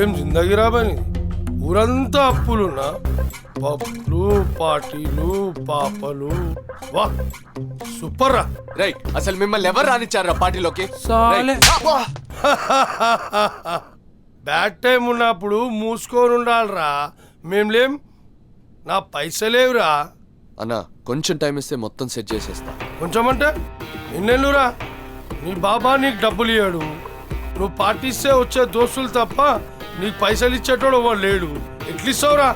ఏం జిందగీ రాబని ఊరంతా అప్పులున్నా పప్పులు పార్టీలు పాపలు వా సూపర్ రా. రైట్, అసలు మిమ్మల్ని ఎవరు రానిచ్చారా పార్టీలోకి? బ్యాడ్ టైం ఉన్నప్పుడు మూసుకొని ఉండాలిరా. మేం లేం, నా పైసలేవురా. అన్నా కొంచెం టైం ఇస్తే మొత్తం సెట్ చేసేస్తా. కొంచెం అంటే ఎన్నెళ్ళురా? నీ బాబా నీకు డబ్బులు ఇయ్యాడు, నువ్వు పార్టీస్తే వచ్చే దోస్తులు తప్ప నీకు పైసలు ఇచ్చేటోడు వాడు లేడు. ఎట్లిస్తావురా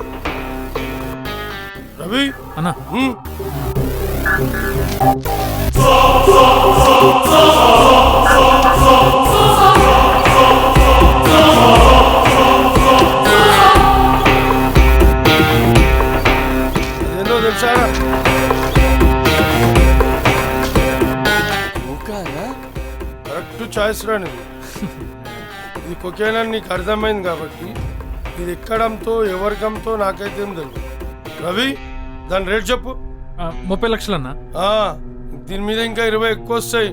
రవి? అన్నా అదేందో తెలుసారా? కరెక్ట్ చాయిస్ రా నీది. ఇది కొకేనని నీకు అర్థమైంది కాబట్టి ఇది ఎక్కడంతో ఎవరికంతో నాకైతే ఏం తెలియదు. రవి దాని రేట్ చెప్పు. 30 లక్షలు అన్నా. దీని మీద ఇంకా 20 ఎక్కువ వస్తాయి.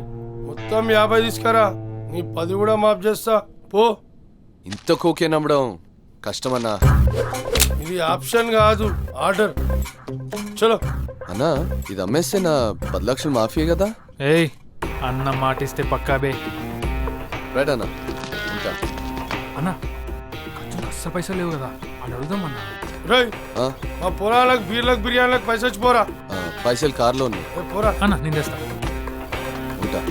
మొత్తం 50 తీసుకురా, నీ 10 కూడా మాఫ్ చేస్తా పో. ఇంత కోకే నమ్మడం కష్టమన్నా. ఇది ఆప్షన్ కాదు, ఆర్డర్. చలో అన్నా, ఇది అమ్మేస్తే నా 10 లక్షలు మాఫీ కదా? ఏయ్ అన్న మాటిస్తే పక్కాబే. రైట్ అన్నా, ఉంటా. అన్నా కొంచెం అస్సలు పైసలు లేవు కదా, అని అడుగుదాం అన్నా. రై మా పొలాలకు బీర్లకు బిర్యానీలకు పైసలు వచ్చిపోరా. పైసలు కార్లో ఉన్నాయి. పోరా అన్నా, నేను తెస్తా. ఉంటా.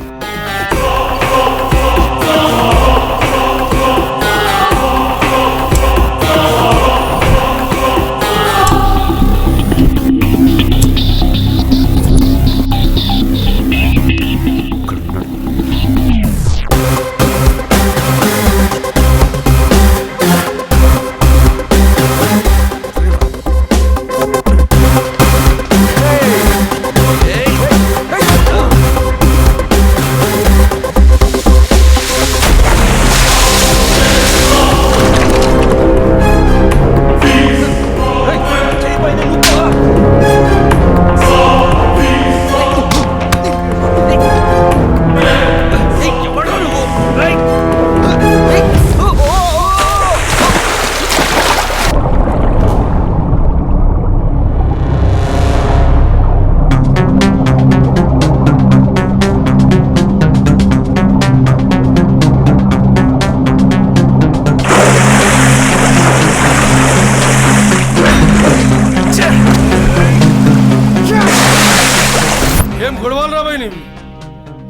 ఏం గొడవలు రాబాయి నీవి?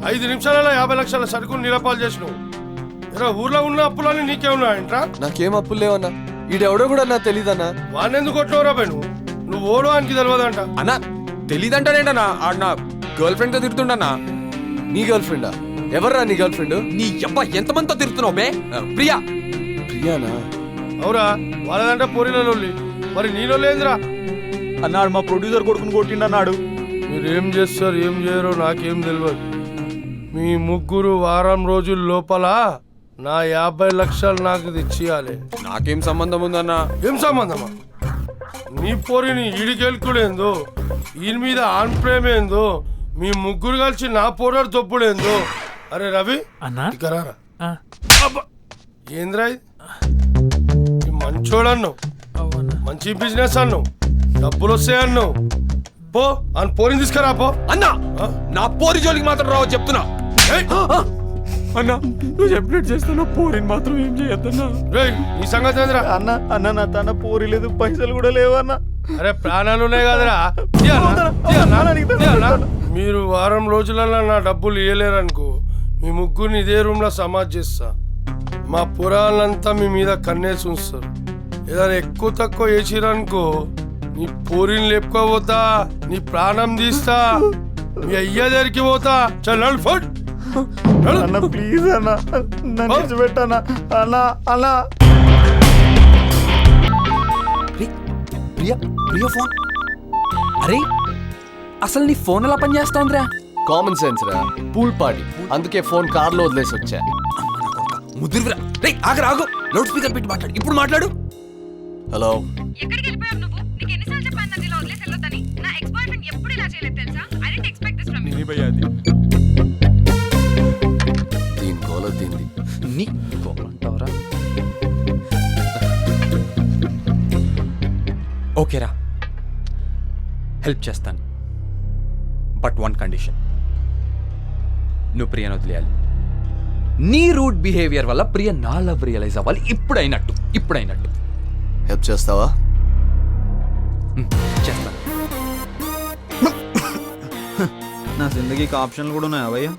5 నిమిషాలలో 50 లక్షల సరుకులు నిరపాలు చేసినావు. ఊర్లో ఉన్న అప్పులన్నీ నీకే ఉన్నాయంట్రా? నాకేం అప్పులు లేవన్నా. ఈడెవడో కూడా నాకు తెలీదన్నా. వాడినెందుకు కొట్టినవు రాబాయి నువ్వు ఓడో అని తెలియదంట. అన్నా తెలీదంటానేంటన్నా? నా గర్ల్ ఫ్రెండ్ తో తిరుగుతుండన్నా. నీ గర్ల్ ఫ్రెండా? ఎవర్రా నీ గర్ల్ ఫ్రెండ్? నీ అబ్బా ఎంతమందితో తిరుగుతున్నావు బే? ప్రియా. ప్రియానా? అవురా, వాళ్ళదంటే పోరిలలో. మరి నీలో లేదురా. అన్నాడు మా ప్రొడ్యూసర్ కొడుకుని కొట్టిండన్నాడు. మీరు ఏం చేస్తారు ఏం చేయరో నాకేం తెలియదు. మీ ముగ్గురు వారం రోజుల లోపల నా 50 లక్షలు నాకు తెచ్చియాలి. నాకేం సంబంధం ఉందన్నా? ఏం సంబంధమా? నీ పోరిని ఈడికెళ్ళుకుడేందో, ఈయన మీద ఆన్ ప్రేమ ఏందో, మీ ముగ్గురు కలిసి నా పోరాడు తొప్పుడేందో. అరే రవి అన్నా ఇకరారా. ఏంద్రా ఇది? మంచోడు అన్నావు, మంచి బిజినెస్ అన్నావు, డబ్బులు వస్తాయి అన్నావు. పో అని పోరిని తీసుకురా పో. అన్నా నా పోరి జోలికి మాత్రం రావు చెప్తున్నా. అన్నా నువ్వు చెప్పినట్టు చేస్తున్నా, పోరిని మాత్రం ఏం చేయొద్దన్నా. రేయ్ నీ సంగతి ఏందిరా? అన్న నా తన పోరి లేదు, పైసలు కూడా లేవన్నా. అరే ప్రాణాలు ఉన్నాయి కదరా. మీరు వారం రోజులలో నా డబ్బులు ఇవ్వలేరనుకో, మీ ముగ్గురిని ఇదే రూమ్ లో సమాధి చేస్తా. మా పురాలంతా మీ మీద కన్నేసి ఉంచుతారు. ఏదైనా ఎక్కువ తక్కువ చేసిరనుకో, నీ పూరిని లేపుకోపోతా, నీ ప్రాణం తీస్తా, మీ అయ్య దగ్గరికి పోతా. చల్ ఫుడ్ అన్న ప్లీజ్ అన్న, నన్ను విడిచిపెట్టన్నా అన్నా. అన్నా ప్రియా ప్రియా ఫోన్. అరే అసలు నీ ఫోన్ ఎలా పని చేస్తోందిరా? కామన్ సెన్స్ రా, పూల్ పార్టీ, అందుకే ఫోన్ కార్లో వదిలేసి వచ్చా. ముద్దురురా. రే ఆగరా, ఆగు. లౌడ్ స్పీకర్ పెట్టి మాట్లాడు. ఇప్పుడు మాట్లాడు. హలో. ఎక్కడికి వెళ్ళిపోయావు నువ్వు? నీకు ఎన్నిసార్లు చెప్పాను నన్ను ఇలా వదిలేసి వెళ్ళొద్దని? నా ఎక్స్ బాయ్ ఫ్రెండ్ ఎప్పుడు ఇలా చేయలేదు తెలుసా? I didn't expect this from you. దీని గోల దీంది. నీ అంటావరా? ఓకేరా, హెల్ప్ చేస్తాను. బట్ వన్ కండిషన్, నువ్వు ప్రియను వదిలేయాలి. నీ రూట్ బిహేవియర్ వల్ల ప్రియ నా లవ్ రియలైజ్ అవ్వాలి. ఇప్పుడైనట్టు హెల్ప్ చేస్తావా? చేస్తాను. నా జిందగీకి ఆప్షన్లు కూడా ఉన్నాయా భయ్యా?